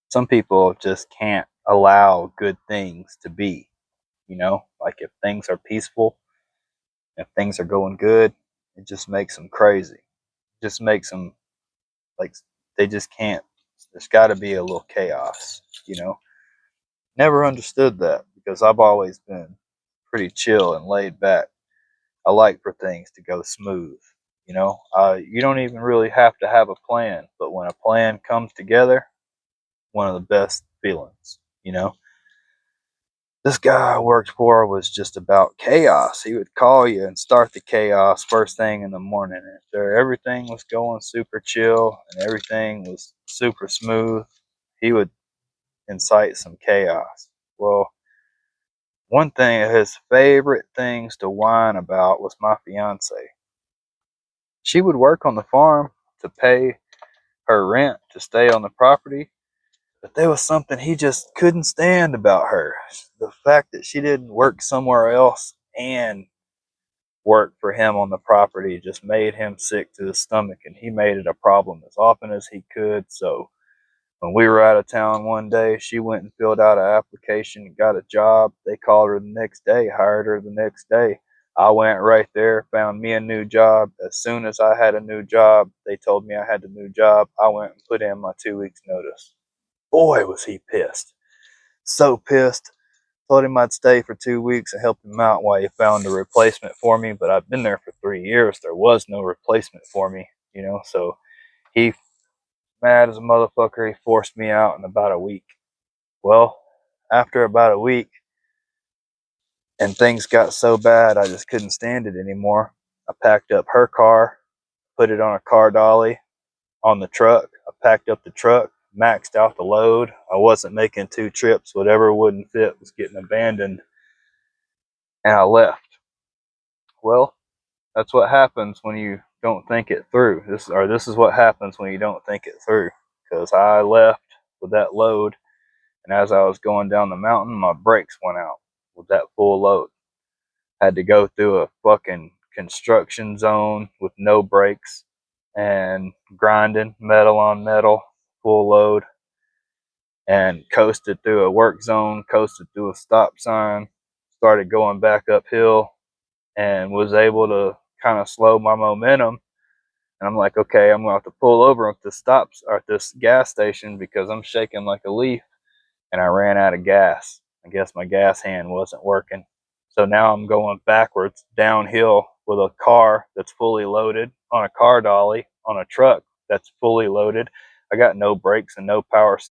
Some people just can't allow good things to be, like if things are peaceful, if things are going good, it just makes them crazy. It just makes them like they just can't. There's got to be a little chaos, you know. Never understood that because I've always been pretty chill and laid back. I like for things to go smooth. You don't even really have to have a plan, but when a plan comes together, one of the best feelings. This guy I worked for was just about chaos. He would call you and start the chaos first thing in the morning. After everything was going super chill and everything was super smooth, he would incite some chaos. Well, one thing of his favorite things to whine about was my fiance. She would work on the farm to pay her rent to stay on the property, but there was something he just couldn't stand about her. The fact that she didn't work somewhere else and work for him on the property just made him sick to his stomach, and he made it a problem as often as he could. So when we were out of town one day, she went and filled out an application and got a job. They called her the next day, hired her the next day. I went right there, found me a new job. As soon as I had a new job, they told me I had a new job. I went and put in my 2 weeks notice. Boy, was he pissed. So pissed. Told him I'd stay for 2 weeks and help him out while he found a replacement for me. But I've been there for 3 years. There was no replacement for me, so he, mad as a motherfucker, he forced me out in about a week. Well, after about a week, and things got so bad I just couldn't stand it anymore. I packed up her car, put it on a car dolly on the truck. I packed up the truck, maxed out the load. I wasn't making 2 trips. Whatever wouldn't fit was getting abandoned, and I left. Well, that's what happens when you don't think it through. This is what happens when you don't think it through. Because I left with that load, and as I was going down the mountain, my brakes went out with that full load. Had to go through a fucking construction zone with no brakes and grinding metal on metal, full load, and coasted through a work zone, coasted through a stop sign, started going back uphill, and was able to kind of slow my momentum. And I'm like, okay, I'm gonna have to pull over at this gas station because I'm shaking like a leaf. And I ran out of gas. I guess my gas hand wasn't working. So now I'm going backwards downhill with a car that's fully loaded on a car dolly on a truck that's fully loaded. I got no brakes and no power